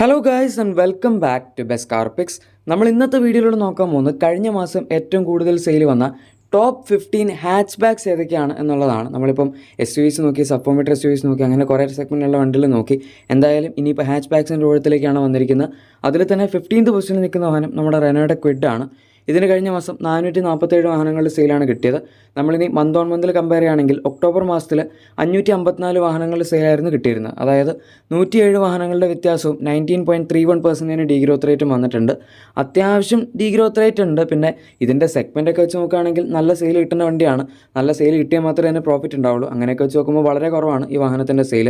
Hello guys and welcome back to best car picks. നമ്മൾ ഇന്നത്തെ വീഡിയോയിലൂടെ നോക്കാൻ പോകുന്നത് കഴിഞ്ഞ മാസം ഏറ്റവും കൂടുതൽ സെയിൽ വന്ന ടോപ്പ് 15 ഹാച്ച് ബാക്സ് ഏതൊക്കെയാണ് എന്നുള്ളതാണ്. നമ്മളിപ്പം എസ് യു വിസ് നോക്കി, സപ്പോമീറ്റർ എസ് യു വിസ് നോക്കി, അങ്ങനെ കുറേ സെഗ്മെൻറ്റുള്ള വണ്ടികൾ നോക്കി. എന്തായാലും ഇനിയിപ്പോൾ ഹാച്ച് ബാക്സിൻ്റെ രൂപത്തിലേക്കാണ് വന്നിരിക്കുന്നത്. അതിൽ തന്നെ 15th പൊസിഷനിൽ നിൽക്കുന്ന വാഹനം നമ്മുടെ റെനോയുടെ ക്വിഡ് ആണ്. ഇതിന് കഴിഞ്ഞ മാസം 447 വാഹനങ്ങളുടെ സെയിലാണ് കിട്ടിയത്. നമ്മളിനി മന്ത് ഓൺ മന്തിൽ കമ്പയർ ചെയ്യുകയാണെങ്കിൽ ഒക്ടോബർ മാസത്തിൽ 554 വാഹനങ്ങളുടെ സെയിലായിരുന്നു കിട്ടിയിരുന്നത്. അതായത് 107 വാഹനങ്ങളുടെ വ്യത്യാസവും 19.31% ഡീഗ്രോത്ത് റേറ്റും വന്നിട്ടുണ്ട്. അത്യാവശ്യം ഡീഗ്രോത്ത് റേറ്റ് ഉണ്ട്. പിന്നെ ഇതിൻ്റെ സെഗ്മെൻറ്റൊക്കെ വെച്ച് നോക്കുകയാണെങ്കിൽ നല്ല സെയിൽ കിട്ടുന്ന വണ്ടിയാണ്. നല്ല സെയിൽ കിട്ടിയാൽ മാത്രമേ അതിന് പ്രോഫിറ്റ് ഉണ്ടാവുള്ളൂ. അങ്ങനെയൊക്കെ വെച്ച് നോക്കുമ്പോൾ വളരെ കുറവാണ് ഈ വാഹനത്തിൻ്റെ സെയിൽ.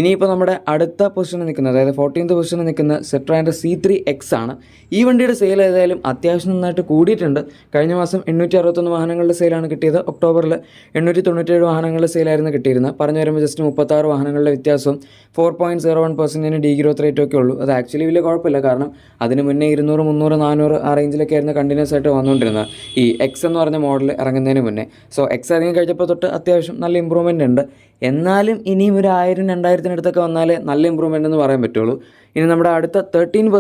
ഇനിയിപ്പോൾ നമ്മുടെ അടുത്ത പൊസിഷനിൽ നിൽക്കുന്നത്, അതായത് 14th പൊസിഷനിൽ നിൽക്കുന്ന സെട്രാൻ്റെ C3X ആണ്. ഈ വണ്ടിയുടെ സെയിൽ ഏതായാലും അത്യാവശ്യം നന്നായിട്ട് കൂടിയിട്ടുണ്ട്. കഴിഞ്ഞ മാസം 861 വാഹനങ്ങളുടെ സെയിലാണ് കിട്ടിയത്. ഒക്ടോബറിൽ 897 വാഹനങ്ങളുടെ സെയിലായിരുന്നു കിട്ടിയിരുന്നത്. പറഞ്ഞു വരുമ്പോൾ ജസ്റ്റ് 36 വാഹനങ്ങളുടെ വ്യത്യാസവും 4.01% ഡീഗ്രോത്ത് റേറ്റ് ഒക്കെ ഉള്ളൂ. അത് ആക്ച്വലി വലിയ കുഴപ്പമില്ല. കാരണം അതിന് മുന്നേ 200, 300, 400 ആ റേഞ്ചിലൊക്കെ ആയിരുന്നു കണ്ടിന്യൂസ് ആയിട്ട് വന്നുകൊണ്ടിരുന്നത് ഈ എക്സ് എന്ന് പറഞ്ഞ മോഡൽ ഇറങ്ങുന്നതിന് മുന്നേ. സോ എക്സ് ഇറങ്ങി കഴിഞ്ഞപ്പോൾ തൊട്ട് അത്യാവശ്യം നല്ല ഇമ്പ്രൂവ്മെൻ്റ് ഉണ്ട്. എന്നാലും ഇനിയും ഒരു 1000-2000 അടുത്തൊക്കെ വന്നാലേ നല്ല ഇമ്പ്രൂവ്മെൻ്റ് എന്ന് പറയാൻ പറ്റുള്ളൂ. ഇനി നമ്മുടെ അടുത്ത 13th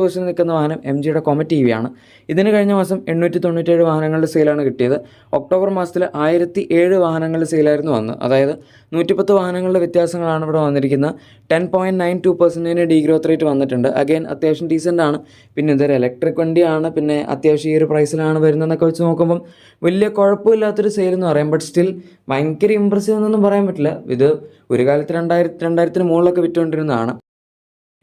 പൊസിഷനിൽ നിൽക്കുന്ന വാഹനം MGയുടെ കൊമറ്റ് EV ആണ്. ഇതിന് കഴിഞ്ഞ മാസം 897 വാഹനങ്ങളുടെ സെയിലാണ് കിട്ടിയത്. ഒക്ടോബർ മാസത്തിൽ 1007 വാഹനങ്ങളുടെ സെയിലായിരുന്നു വന്നത്. അതായത് 110 വാഹനങ്ങളുടെ വ്യത്യാസങ്ങളാണ് ഇവിടെ വന്നിരിക്കുന്നത്. 10.92% ഡീഗ്രോത്ത് റേറ്റ് വന്നിട്ടുണ്ട്. അഗൈൻ അത്യാവശ്യം ഡീസൻ്റ് ആണ്. പിന്നെ ഇതൊരു ഇലക്ട്രിക് വണ്ടിയാണ്. പിന്നെ അത്യാവശ്യം ഈ ഒരു പ്രൈസിലാണ് വരുന്നതെന്നൊക്കെ വെച്ച് നോക്കുമ്പം വലിയ കുഴപ്പമില്ലാത്തൊരു സെയിൽ എന്ന് പറയാം. ബട്ട് സ്റ്റിൽ ഭയങ്കര ഇമ്പ്രസീവ് എന്നൊന്നും പറയാൻ പറ്റില്ല. ഇത് ഒരു കാലത്ത് 2000-2000 മുകളിലൊക്കെ വിറ്റുകൊണ്ടിരുന്നതാണ്.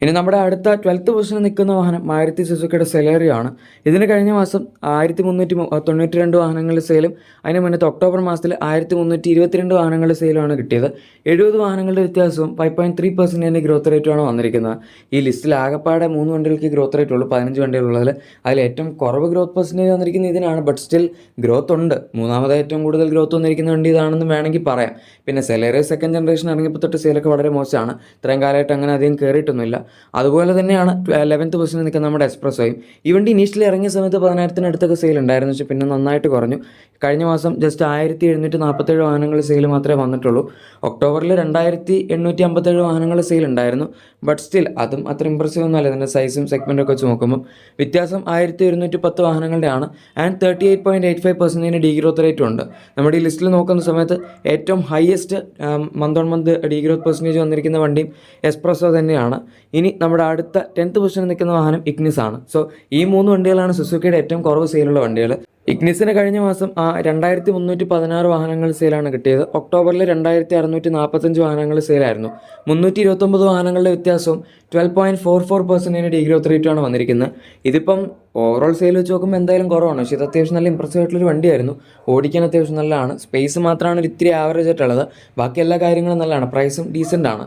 ഇനി നമ്മുടെ അടുത്ത 12th പൊസിഷനിൽ നിൽക്കുന്ന വാഹനം മാരുതി സുസുക്കിയുടെ സെലേറിയോ ആണ്. ഇതിന് കഴിഞ്ഞ മാസം 1392 വാഹനങ്ങളുടെ സെയിലും അതിന് മുന്നത്തെ ഒക്ടോബർ മാസത്തിൽ 1322 വാഹനങ്ങളുടെ സെയിലുമാണ് കിട്ടിയത്. 70 വാഹനങ്ങളുടെ വ്യത്യാസവും 5.3% ഗ്രോത്ത് റേറ്റുമാണ് വന്നിരിക്കുന്നത്. ഈ ലിസ്റ്റിൽ ആകെപ്പാടെ 3 വണ്ടികൾക്ക് ഗ്രോത്ത് റേറ്റ് ഉള്ളൂ, 15 വണ്ടികളുള്ളതിൽ. അതിൽ ഏറ്റവും കുറവ് ഗ്രോത്ത് പെർസെൻറ്റേജ് വന്നിരിക്കുന്നത് ഇതിനാണ്. ബട്ട് സ്റ്റിൽ ഗ്രോത്ത് ഉണ്ട്. മൂന്നാമത് ഏറ്റവും കൂടുതൽ ഗ്രോത്ത് വന്നിരിക്കുന്ന വണ്ടി ഇതാണെന്ന് വേണമെങ്കിൽ പറയാം. പിന്നെ സെലേറിയോ സെക്കൻഡ് ജനറേഷൻ ഇറങ്ങിയപ്പോൾ തൊട്ട് സെയിലൊക്കെ വളരെ മോശമാണ്. ഇത്രയും കാലമായിട്ട് അങ്ങനെ അധികം കയറിയിട്ടൊന്നുമില്ല. അതുപോലെ തന്നെയാണ് 11th പൊസിഷനിൽ നിൽക്കുന്ന നമ്മുടെ എക്സ്പ്രസ്സോയും. ഈ വണ്ടി ഇനീഷ്യലി ഇറങ്ങിയ സമയത്ത് 10,000 അടുത്തൊക്കെ സെയിൽ ഉണ്ടായിരുന്നു. പക്ഷേ പിന്നെ നന്നായിട്ട് കുറഞ്ഞു. കഴിഞ്ഞ മാസം ജസ്റ്റ് 1747 വാഹനങ്ങൾ സെയിൽ മാത്രമേ വന്നിട്ടുള്ളൂ. ഒക്ടോബറിൽ 2857 വാഹനങ്ങൾ സെയിൽ ഉണ്ടായിരുന്നു. ബട്ട് സ്റ്റിൽ അതും അത്ര ഇമ്പ്രസീവ് ഒന്നുമല്ല. ഇതിൻ്റെ സൈസും സെഗ്മെൻറ്റും ഒക്കെ വെച്ച് നോക്കുമ്പോൾ വ്യത്യാസം 1110 വാഹനങ്ങളുടെ ആണ്. ആൻഡ് 38.85% ഡീഗ്രോത്ത് റേറ്റും ഉണ്ട്. നമ്മുടെ ഈ ലിസ്റ്റിൽ നോക്കുന്ന സമയത്ത് ഏറ്റവും highest month on month degrowth percentage വന്നിരിക്കുന്ന വണ്ടിയും എക്സ്പ്രസ്സോ തന്നെയാണ്. ഇനി നമ്മുടെ അടുത്ത 10th പൊസിഷനിൽ നിൽക്കുന്ന വാഹനം ഇഗ്നിസ് ആണ്. സോ ഈ 3 വണ്ടികളാണ് സുസുക്കിയുടെ ഏറ്റവും കുറവ് സെയിലുള്ള വണ്ടികൾ. ഇഗ്നിസിന് കഴിഞ്ഞ മാസം 2316 വാഹനങ്ങൾ സെയിലാണ് കിട്ടിയത്. ഒക്ടോബറിൽ 2645 വാഹനങ്ങൾ സെയിലായിരുന്നു. 329 വാഹനങ്ങളുടെ വ്യത്യാസവും 12.44% ഡീഗ്രോത്ത് റേറ്റുമാണ് വന്നിരിക്കുന്നത്. ഇതിപ്പം ഓവറോൾ സെയിൽ വെച്ച് നോക്കുമ്പോൾ എന്തായാലും കുറവാണ്. പക്ഷേ ഇത് അത്യാവശ്യം നല്ല ഇമ്പ്രസീവ് ആയിട്ടുള്ളൊരു വണ്ടിയായിരുന്നു. ഓടിക്കാൻ അത്യാവശ്യം നല്ലതാണ്. സ്പേസ് മാത്രമാണ് ഒരു ഇത്തിരി ആവറേജ് ആയിട്ടുള്ളത്. ബാക്കി എല്ലാ കാര്യങ്ങളും നല്ലതാണ്. പ്രൈസും ഡീസൻ്റ് ആണ്.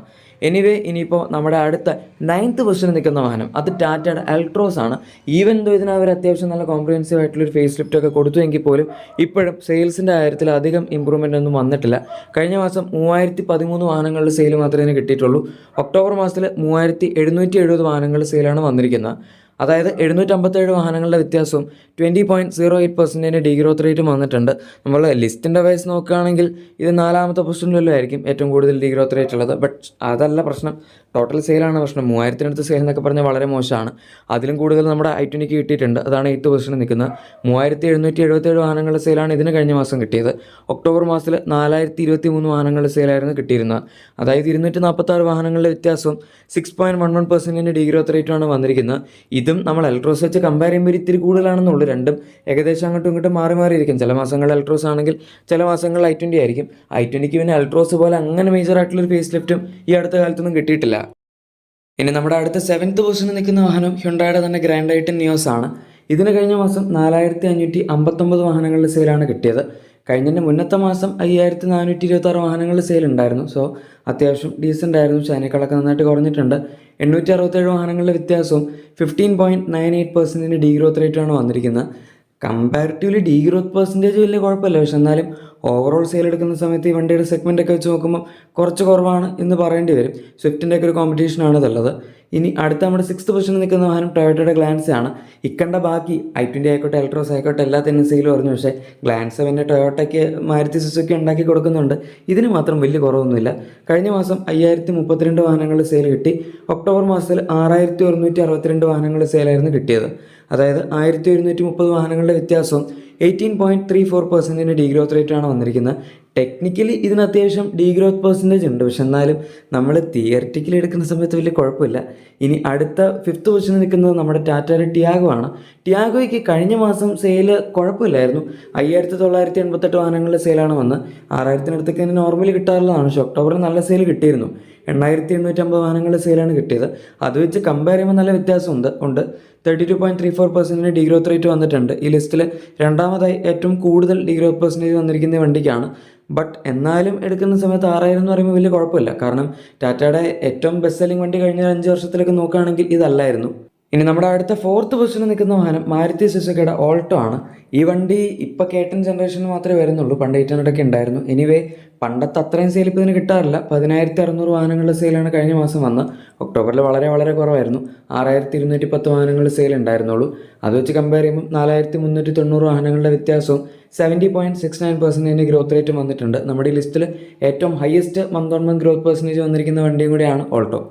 എനിവേ ഇനിയിപ്പോൾ നമ്മുടെ അടുത്ത 9th പൊസിഷനിൽ നിൽക്കുന്ന വാഹനം അത് ടാറ്റയുടെ അൾട്രോസ് ആണ്. ഈവൻ ദോ ഇതിന് അവർ അത്യാവശ്യം നല്ല കോംപ്രിഹെൻസീവ് ആയിട്ടുള്ളൊരു ഫേസ് ലിഫ്റ്റ് ഒക്കെ കൊടുത്തുവെങ്കിൽ പോലും ഇപ്പോഴും സെയിൽസിൻ്റെ കാര്യത്തിൽ അധികം ഇമ്പ്രൂവ്മെൻ്റ് ഒന്നും വന്നിട്ടില്ല. കഴിഞ്ഞ മാസം 3013 വാഹനങ്ങളുടെ സെയിൽ മാത്രമേ കിട്ടിയിട്ടുള്ളൂ. ഒക്ടോബർ മാസത്തിൽ 3770 വാഹനങ്ങളുടെ സെയിലാണ് വന്നിരിക്കുന്നത്. അതായത് 757 വാഹനങ്ങളുടെ വ്യത്യാസവും 20.08% ഡീഗ്രോത്ത് റേറ്റും വന്നിട്ടുണ്ട്. നമ്മൾ ലിസ്റ്റിൻ്റെ വൈസ് നോക്കുകയാണെങ്കിൽ ഇത് 4ാമത്തെ പൊസിഷനിലും ആയിരിക്കും ഏറ്റവും കൂടുതൽ ഡീഗ്രോത്ത് റേറ്റ് ഉള്ളത്. ബട്ട് അതല്ല പ്രശ്നം, ടോട്ടൽ സെയിലാണ് പ്രശ്നം. 3000 സെയിൽ എന്നൊക്കെ പറഞ്ഞാൽ വളരെ മോശമാണ്. അതിലും കൂടുതൽ നമ്മുടെ i20ക്ക് കിട്ടിയിട്ടുണ്ട്. അതാണ് 8th പൊസിഷനിൽ നിൽക്കുന്നത്. 3777 വാഹനങ്ങളുടെ സെയിലാണ് ഇതിന് കഴിഞ്ഞ മാസം കിട്ടിയത്. ഒക്ടോബർ മാസത്തിൽ 4023 വാഹനങ്ങളുടെ സെയിലായിരുന്നു കിട്ടിയിരുന്നത്. അതായത് 246 വാഹനങ്ങളുടെ വ്യത്യാസവും 6.11% ഡീഗ്രോത്ത് റേറ്റുമാണ് വന്നിരിക്കുന്നത്. ഇതും നമ്മൾ എലക്ട്രോസ് വെച്ച് കമ്പയർ ചെയ്യുമ്പോൾ ഇത്തിരി കൂടുതലാണെന്നുള്ളൂ. രണ്ടും ഏകദേശം അങ്ങോട്ടും ഇങ്ങോട്ടും മാറിയിരിക്കും. ചില മാസങ്ങളിൽ എലക്ട്രോസ് ആണെങ്കിൽ ചില മാസങ്ങളിൽ i20 ആയിരിക്കും. i20ക്ക് പിന്നെ എലക്ട്രോസ് പോലെ അങ്ങനെ മേജർ ആയിട്ടുള്ളൊരു ഫേസ് ലിഫ്റ്റും ഈ അടുത്ത കാലത്തൊന്നും കിട്ടിയിട്ടില്ല. ഇനി നമ്മുടെ അടുത്ത 7th പൊസിഷനിൽ നിൽക്കുന്ന വാഹനം ഹ്യുണ്ടായുടെ തന്നെ ഗ്രാൻഡ് ഐറ്റൻ നിയോസ് ആണ്. ഇതിന് കഴിഞ്ഞ മാസം 4559 വാഹനങ്ങളുടെ സെയിലാണ് കിട്ടിയത്. കഴിഞ്ഞതിൻ്റെ മുന്നത്തെ മാസം 5426 വാഹനങ്ങളുടെ സെയിൽ ഉണ്ടായിരുന്നു. സോ അത്യാവശ്യം ഡീസൻ്റ് ആയിരുന്നു. പക്ഷേ അതിനേക്കാളൊക്കെ നന്നായിട്ട് കുറഞ്ഞിട്ടുണ്ട്. 867 വാഹനങ്ങളുടെ വ്യത്യാസവും 15.98% ഡീഗ്രോത്ത് റേറ്റാണ് വന്നിരിക്കുന്നത്. കമ്പാരിറ്റീവ്ലി ഡീഗ്രോത്ത് പെർസെൻറ്റേജ് വലിയ കുഴപ്പമില്ല. പക്ഷെ എന്നാലും ഓവറോൾ സെയിൽ എടുക്കുന്ന സമയത്ത് ഈ വണ്ടിയുടെ സെഗ്മെൻ്റൊക്കെ വെച്ച് നോക്കുമ്പോൾ കുറച്ച് കുറവാണ് എന്ന് പറയേണ്ടി വരും. സ്വിഫ്റ്റിൻ്റെ ഒക്കെ ഒരു കോമ്പറ്റീഷനാണ് ഇതുള്ളത്. ഇനി അടുത്ത നമ്മുടെ 6th പൊസിഷനിൽ നിൽക്കുന്ന വാഹനം ടൊയോട്ടയുടെ ഗ്ലാൻസ് ആണ്. ഇക്കണ്ട ബാക്കി i20 ആയിക്കോട്ടെ, എൽട്രോസ് ആയിക്കോട്ടെ എല്ലാത്തിനും സെയിൽ പറഞ്ഞു. പക്ഷേ ഗ്ലാൻസ് പിന്നെ ടൊയോട്ടയ്ക്ക് മാരുതി സുസുക്കി ഉണ്ടാക്കി കൊടുക്കുന്നുണ്ട്. ഇതിന് മാത്രം വലിയ കുറവൊന്നുമില്ല. കഴിഞ്ഞ മാസം 5032 വാഹനങ്ങൾ സെയിൽ കിട്ടി. ഒക്ടോബർ മാസത്തിൽ 6162 വാഹനങ്ങൾ സെയിലായിരുന്നു കിട്ടിയത്. അതായത് 1130 വാഹനങ്ങളുടെ വ്യത്യാസവും 18.34% ഡീഗ്രോത്ത് റേറ്റാണ് വന്നിരിക്കുന്നത്. ടെക്നിക്കലി ഇതിന് അത്യാവശ്യം ഡീഗ്രോത്ത് പെർസെൻറ്റേജ് ഉണ്ട്. പക്ഷെ എന്നാലും നമ്മൾ തിയറിറ്റിക്കലി എടുക്കുന്ന സമയത്ത് വലിയ കുഴപ്പമില്ല. ഇനി അടുത്ത 5th പൊസിഷനിൽ നിൽക്കുന്നത് നമ്മുടെ ടാറ്റയുടെ ടിയാഗോ ആണ്. ടിയാഗോയ്ക്ക് കഴിഞ്ഞ മാസം സെയിൽ കുഴപ്പമില്ലായിരുന്നു. 5988 വാഹനങ്ങളുടെ സെയിലാണ് വന്ന്. 6000-അടുത്തൊക്കെ നോർമലി കിട്ടാറുള്ളതാണ്. പക്ഷേ ഒക്ടോബറിൽ നല്ല സെയിൽ കിട്ടിയിരുന്നു. 8850 വാഹനങ്ങളുടെ സെയിലാണ് കിട്ടിയത്. അത് വെച്ച് കമ്പയർ ചെയ്യുമ്പോൾ നല്ല വ്യത്യാസമുണ്ട്. 32.34% ഡീഗ്രോത്ത് റേറ്റ് വന്നിട്ടുണ്ട്. ഈ ലിസ്റ്റിൽ രണ്ടാമതായി ഏറ്റവും കൂടുതൽ ഡീഗ്രോത്ത് പെർസെൻറ്റേജ് വന്നിരിക്കുന്ന വണ്ടിക്കാണ്. ബട്ട് എന്നാലും എടുക്കുന്ന സമയത്ത് 6000 എന്ന് പറയുമ്പോൾ വലിയ കുഴപ്പമില്ല. കാരണം ടാറ്റയുടെ ഏറ്റവും ബെസ്റ്റ് സെല്ലിംഗ് വണ്ടി കഴിഞ്ഞ 5 വർഷത്തിലൊക്കെ നോക്കുകയാണെങ്കിൽ ഇതല്ലായിരുന്നു. ഇനി നമ്മുടെ അടുത്ത 4th പൊസിഷനിൽ നിൽക്കുന്ന വാഹനം മാരുതി സുസുക്കിയുടെ ഓൾട്ടോ ആണ്. ഈ വണ്ടി ഇപ്പോൾ കേട്ടൻ ജനറേഷന് മാത്രമേ വരുന്നുള്ളൂ. പണ്ട് 800 ഉണ്ടായിരുന്നു. എനിവേ പണ്ടത്തെ അത്രയും സെയിൽ ഇപ്പോൾ ഇതിന് കിട്ടാറില്ല. 10600 വാഹനങ്ങളുടെ സെയിലാണ് കഴിഞ്ഞ മാസം വന്ന്. ഒക്ടോബറിൽ വളരെ വളരെ കുറവായിരുന്നു. 6210 വാഹനങ്ങളുടെ സെയിൽ ഉണ്ടായിരുന്നുള്ളൂ. അത് വെച്ച് കമ്പയർ ചെയ്യുമ്പോൾ 4390 വാഹനങ്ങളുടെ വ്യത്യാസവും 70.69% ഗ്രോത്ത് റേറ്റും വന്നിട്ടുണ്ട്. നമ്മുടെ ഈ ലിസ്റ്റിൽ ഏറ്റവും highest month on month growth percentage വന്നിരിക്കുന്ന വണ്ടിയും കൂടിയാണ് ഓൾട്ടോ.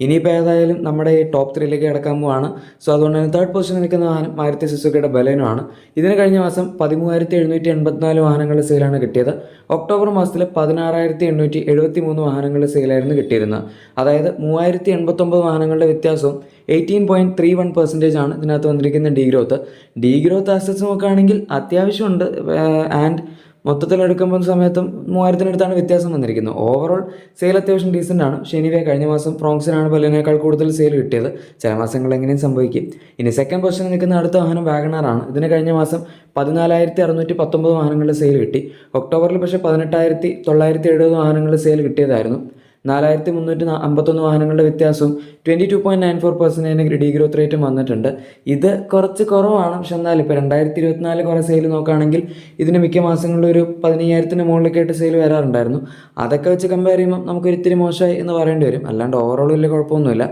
ഇനിയിപ്പോൾ ഏതായാലും നമ്മുടെ ഈ ടോപ്പ് 3ലേക്ക് കിടക്കാൻ പോവാണ്. സോ അതുകൊണ്ട് തന്നെ 3rd പൊസിഷനിൽ നിൽക്കുന്ന വാഹനം മാരുതി സുസുക്കിയുടെ ബലേനോ ആണ്. ഇതിന് കഴിഞ്ഞ മാസം 13784 വാഹനങ്ങളുടെ സെയിലാണ് കിട്ടിയത്. ഒക്ടോബർ മാസത്തിൽ 16873 വാഹനങ്ങളുടെ സെയിലായിരുന്നു കിട്ടിയിരുന്നത്. അതായത് 3089 വാഹനങ്ങളുടെ വ്യത്യാസവും 18.31% ആണ് ഇതിനകത്ത് വന്നിരിക്കുന്ന ഡീഗ്രോത്ത് ആസറ്റ്സ് നോക്കുകയാണെങ്കിൽ അത്യാവശ്യമുണ്ട്. ആൻഡ് മൊത്തത്തിലെടുക്കുമ്പോൾ സമയത്തും 3000-അടുത്താണ് വ്യത്യാസം വന്നിരിക്കുന്നത്. ഓവറോൾ സെയിൽ അത്യാവശ്യം ഡീസൻ്റ് ആണ്. പക്ഷേ എനിവേ കഴിഞ്ഞ മാസം ഫ്രോങ്സിനാണ് ബലേനേക്കാൾ കൂടുതൽ സെയിൽ കിട്ടിയത്. ചില മാസങ്ങൾ എങ്ങനെയും സംഭവിക്കും. ഇനി 2nd പൊസിഷനിൽ നിൽക്കുന്ന അടുത്ത വാഹനം വാഗണാറാണ്. ഇതിന് കഴിഞ്ഞ മാസം 14619 വാഹനങ്ങളുടെ സെയിൽ കിട്ടി. ഒക്ടോബറിൽ പക്ഷേ 18970 വാഹനങ്ങളുടെ സെയിൽ കിട്ടിയതായിരുന്നു. 4351 വാഹനങ്ങളുടെ വ്യത്യാസവും 22.94% ഡീഗ്രോത്ത് റേറ്റും വന്നിട്ടുണ്ട്. ഇത് കുറച്ച് കുറവാണ്. പക്ഷെ എന്നാലും ഇപ്പോൾ 2024 കുറേ സെയിൽ നോക്കുകയാണെങ്കിൽ ഇതിന് മിക്ക മാസങ്ങളിലും ഒരു 15000-ന് മുകളിലേക്കായിട്ട് സെയിൽ വരാറുണ്ടായിരുന്നു. അതൊക്കെ വെച്ച് കമ്പയർ ചെയ്യുമ്പോൾ നമുക്കൊരിത്തിരി മോശമായി എന്ന് പറയേണ്ടി വരും. അല്ലാണ്ട് ഓവറോൾ വലിയ കുഴപ്പമൊന്നുമില്ല.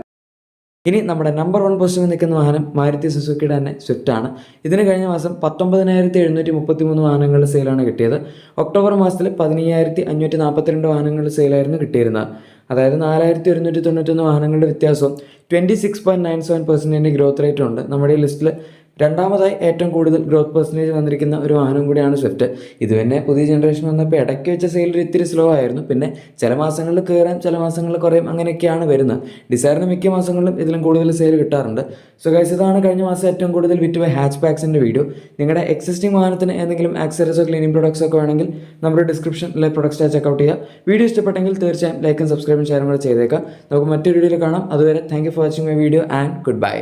ഇനി നമ്മുടെ നമ്പർ 1 പൊസിഷനിൽ നിൽക്കുന്ന വാഹനം മാരുതി സുസുക്കിയുടെ തന്നെ സ്വിഫ്റ്റ് ആണ്. ഇതിന് കഴിഞ്ഞ മാസം 19733 വാഹനങ്ങളുടെ സെയിലാണ് കിട്ടിയത്. ഒക്ടോബർ മാസത്തിൽ 15542 വാഹനങ്ങളുടെ സെയിലായിരുന്നു കിട്ടിയിരുന്നത്. അതായത് 4191 വാഹനങ്ങളുടെ വ്യത്യാസവും 26.97% ഗ്രോത്ത് റേറ്റ് ഉണ്ട്. നമ്മുടെ ഈ ലിസ്റ്റിൽ രണ്ടാമതായി ഏറ്റവും കൂടുതൽ ഗ്രോത്ത് പെർസെൻറ്റേജ് വന്നിരിക്കുന്ന ഒരു വാഹനം കൂടിയാണ് സ്വിഫ്റ്റ്. ഇത് തന്നെ പുതിയ ജനറേഷൻ വന്നപ്പോൾ ഇടയ്ക്ക് വെച്ച സെയിൽ ഇത്തിരി സ്ലോ ആയിരുന്നു. പിന്നെ ചില മാസങ്ങളിൽ കയറാൻ ചില മാസങ്ങളിൽ കുറയും, അങ്ങനെയൊക്കെയാണ് വരുന്നത്. ഡിസൈറിന് മിക്ക മാസങ്ങളിലും ഇതിലും കൂടുതൽ സെയിൽ കിട്ടാറുണ്ട്. സോ ഗൈസ്, ഇതാണ് കഴിഞ്ഞ മാസം ഏറ്റവും കൂടുതൽ വിറ്റുപോയ ഹാച്ച് ബാക്സിൻ്റെ വീഡിയോ. നിങ്ങളുടെ എക്സിസ്റ്റിംഗ് വാഹനത്തിന് എന്തെങ്കിലും ആക്സസറീസോ ക്ലീനിങ് പ്രൊഡക്ട്സ് ഒക്കെ വേണമെങ്കിൽ നമ്മുടെ ഡിസ്ക്രിപ്ഷനിലെ പ്രൊഡക്ട്സ് ചെക്കൗട്ട് ചെയ്യുക. വീഡിയോ ഇഷ്ടപ്പെട്ടെങ്കിൽ തീർച്ചയായും ലൈക്കും സബ്സ്ക്രൈബും ഷെയറും കൂടെ ചെയ്തേക്കാം. നമുക്ക് മറ്റൊരു വീഡിയോയിൽ കാണാം. അതുവരെ thank you for watching my video and good bye.